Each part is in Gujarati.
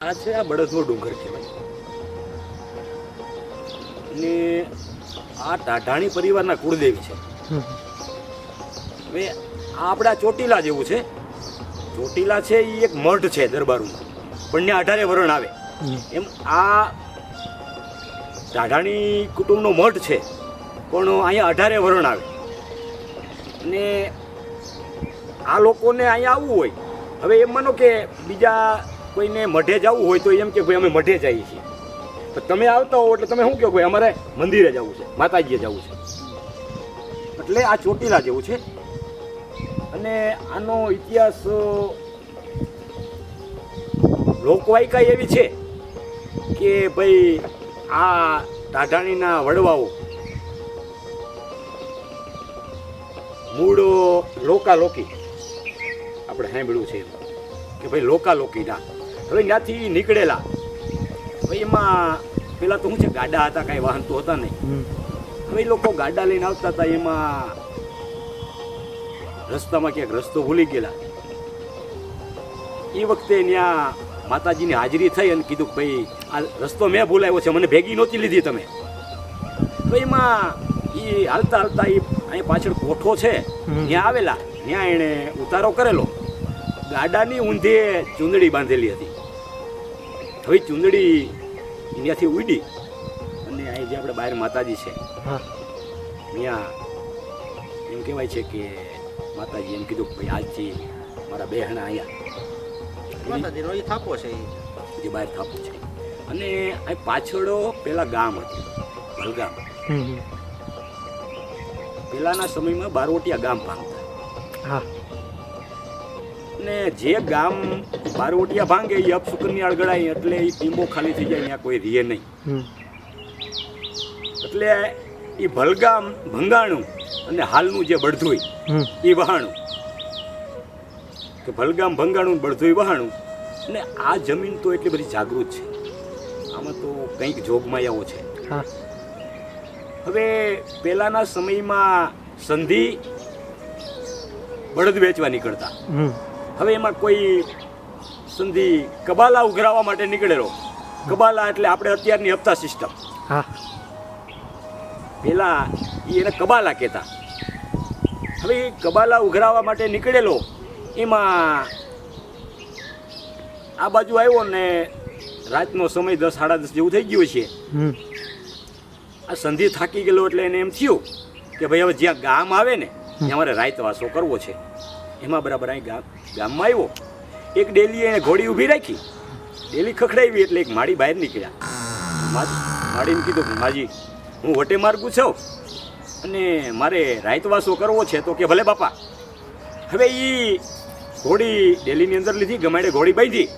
આ છે આ બળદવો ડુંગર કહેવાય અને આ ટાઢાણી પરિવારના કુળદેવી છે. હવે આ આપણા ચોટીલા જેવું છે. ચોટીલા છે એ એક મઠ છે દરબારનું, પણ ત્યાં 18 વરણ આવે એમ આ ટાઢાણી કુટુંબનો મઠ છે, પણ અહીંયા 18 વરણ આવે. અને આ લોકોને અહીંયા આવવું હોય, હવે એમ માનો કે બીજા કોઈને મઢે જવું હોય તો એમ કે ભાઈ અમે મઢે જઈએ છીએ, તો તમે આવતા હો એટલે તમે શું કહો ભાઈ અમારે મંદિરે જવું છે, માતાજીએ જવું છે. એટલે આ ચોટીલા જેવું છે. અને આનો ઇતિહાસ લોકવાયકા એવી છે કે ભાઈ આ ટાઢાણીના વડવાઓ મૂળ લોકાલોકી આપણે સાંભળ્યું છે કે ભાઈ લોકાલોકીના હવે ત્યાંથી નીકળેલા. હવે એમાં પેલા તો શું છે, ગાડા હતા, કાંઈ વાહન તો હતા નહીં. હવે એ લોકો ગાડા લઈને આવતા હતા, એમાં રસ્તામાં ક્યાંક રસ્તો ભૂલી ગયેલા. એ વખતે ત્યાં માતાજીની હાજરી થઈ અને કીધું ભાઈ આ રસ્તો મેં ભૂલાવ્યો છે, મને ભેગી નહોતી લીધી તમે. તો એમાં એ હાલતા હાલતા એ અહીં પાછળ કોઠો છે ત્યાં આવેલા, ત્યાં એણે ઉતારો કરેલો. ગાડાની ઊંધે ચૂંદડી બાંધેલી હતી. હવે ચૂંદડી ત્યાંથી ઉડી અને અહીં જે આપણે બહાર માતાજી છે ત્યાં એમ કહેવાય છે કે માતાજી એમ કીધું ભાઈ આજથી મારા બહેણા અહીંયા માતાજીનો એ થાપો છે, જે બહાર થાપો છે. અને આ પાછળ પેલા ગામ હતું ભલગામ. પેલાના સમયમાં બારવટિયા ગામ ભાંગતા. અને જે ગામ બારવટિયા ભાંગે એ અપસુકન્યાળ ગણાય, એટલે એ ટીંબો ખાલી થઈ જાય, ત્યાં કોઈ રીએ નહીં. એટલે એ ભલગામ ભંગાણું અને હાલનું જે બળધુઈ એ વહાણું, કે ભલગામ ભંગાણું બળધુઈ વહાણું. અને આ જમીન તો એટલી બધી જાગૃત છે, આમાં તો કંઈક જોગમાયાઓ છે. હવે પહેલાના સમયમાં સંધિ બળદ વેચવા નીકળતા. હવે એમાં કોઈ સંધિ કબાલા ઉઘરાવવા માટે નીકળેલો. કબાલા એટલે આપણે અત્યારની હપ્તા સિસ્ટમ, પેલા એને કબાલા કહેતા. હવે એ કબાલા ઉઘરાવવા માટે નીકળેલો, એમાં આ બાજુ આવ્યો ને રાતનો સમય 10 સાડા 10 જેવું થઈ ગયું છે. આ સંધિ થાકી ગયેલો એટલે એને એમ થયું કે ભાઈ હવે જ્યાં ગામ આવે ને ત્યાં મારે રાતવાસો કરવો છે. એમાં બરાબર અહીં ગામમાં આવ્યો. એક ડેલી એને ઘોડી ઊભી રાખી, ડેલી ખખડાવી એટલે એક માળી બહાર નીકળ્યા. માળીને કીધું માજી હું વટે માર્ગું છું અને મારે રાતવાસો કરવો છે. તો કે ભલે બાપા. હવે એ ઘોડી ડેલીની અંદર લીધી, ગમાડે ઘોડી બાંધી.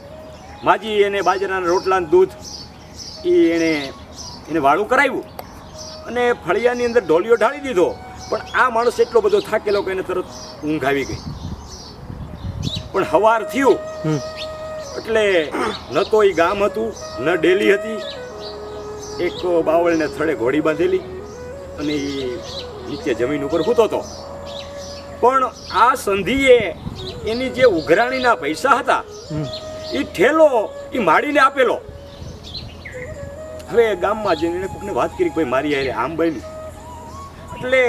માજી એને બાજરાના રોટલાનું દૂધ એને વાળું કરાવ્યું અને ફળિયાની અંદર ઢોલિયો ઢાળી દીધો. પણ આ માણસ એટલો બધો થાકેલો કે એને તરત ઊંઘ આવી ગઈ. પણ સવાર થયું એટલે ન તો એ ગામ હતું ન ડેલી હતી. એક બાવળને થડે ઘોડી બાંધેલી અને એ નીચે જમીન ઉપર સૂતો હતો. પણ આ સંધિએ એની જે ઉઘરાણીના પૈસા હતા એ ઠેલો એ માડીને આપેલો. હવે ગામમાં જઈને એને કોઈને વાત કરી કે ભાઈ મારી હારે આમ બન્યું. એટલે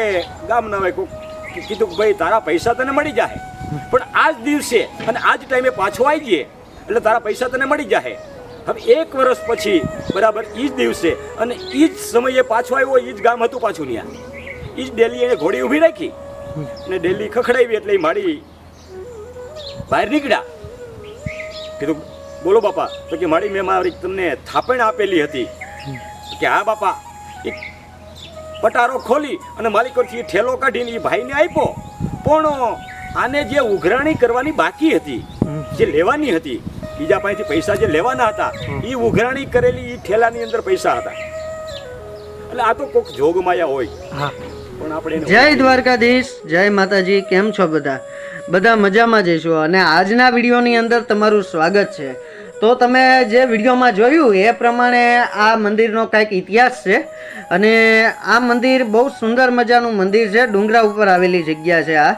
ગામના ભાઈ કોઈક કીધું કે ભાઈ તારા પૈસા તને મળી જાય, પણ આ જ દિવસે અને આ જ ટાઈમે પાછો આવી જઈએ એટલે તારા પૈસા તને મળી જાય. હવે 1 વર્ષ પછી બરાબર એ જ દિવસે અને એ જ સમયે પાછો આવ્યો. એ જ ગામ હતું પાછું ત્યાં. એ જ ડેલી એને ઘોડી ઊભી રાખી અને ડેલી ખખડાવી એટલે એ માડી બહાર નીકળ્યા. કીધું બોલો બાપા. તો કે માડી મેં મારી તમને થાપણ આપેલી હતી. કે હા બાપા. એ પટારો ખોલી અને માલિકોથી ઠેલો કાઢીને એ ભાઈને આપ્યો. પણ આને જે ઉઘરાણી કરવાની બાકી હતી, જે લેવાની હતી, બીજા પાસેથી પૈસા જે લેવાના હતા, એ ઉઘરાણી કરેલી એ ઠેલાની અંદર પૈસા હતા. એટલે આ તો કોઈક જોગમાયા હોય. પણ આપણે જય દ્વારકાધીશ, જય માતાજી. કેમ છો બધા? બધા મજામાં જઈશું. અને આજના વિડીયોની અંદર તમારું સ્વાગત છે. તો તમે જે વિડીયોમાં જોયું એ પ્રમાણે આ મંદિરનો કંઈક ઇતિહાસ છે. અને આ મંદિર બહુ સુંદર મજાનું મંદિર છે. ડુંગરા ઉપર આવેલી જગ્યા છે આ.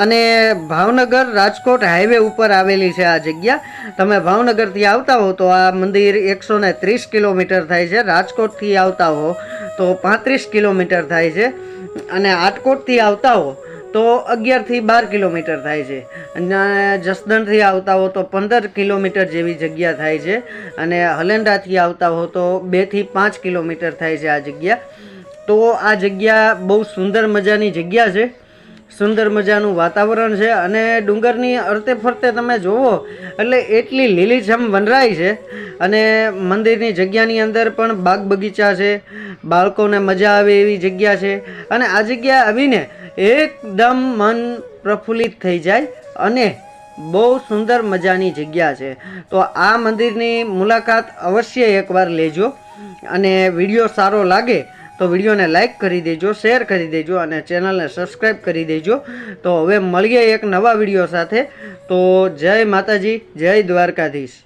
અને ભાવનગર રાજકોટ હાઈવે ઉપર આવેલી છે આ જગ્યા. તમે ભાવનગરથી આવતા હો તો આ મંદિર 130 કિલોમીટર થાય છે, રાજકોટથી આવતા હો તો 35 કિલોમીટર થાય છે, અને આટકોટથી આવતા હો તો 11 થી 12 કિલોમીટર થાય છે, અને જસદણથી આવતા હો તો 15 કિલોમીટર જેવી જગ્યા થાય છે, અને હલેન્ડાથી આવતા હો તો 2 થી 5 કિલોમીટર થાય છે આ જગ્યા. તો આ જગ્યા બહુ સુંદર મજાની જગ્યા છે, સુંદર મજાનું વાતાવરણ છે, અને ડુંગરની અરતે ફરતે તમે જુઓ એટલે એટલી લીલીછમ વનરાઈ છે, અને મંદિરની જગ્યાની અંદર પણ બાગ બગીચા છે, બાળકોને મજા આવે એવી જગ્યા છે, અને આ જગ્યા આવીને એકદમ મન પ્રફુલ્લિત થઈ જાય, અને બહુ સુંદર મજાની જગ્યા છે. તો આ મંદિરની મુલાકાત અવશ્ય એકવાર લેજો, અને વિડીયો સારો લાગે તો વિડીયોને લાઈક કરી દેજો, શેર કરી દેજો, અને ચેનલને સબસ્ક્રાઈબ કરી દેજો. તો હવે મળીએ એક નવા વિડીયો સાથે. તો જય માતાજી, જય દ્વારકાધીશ.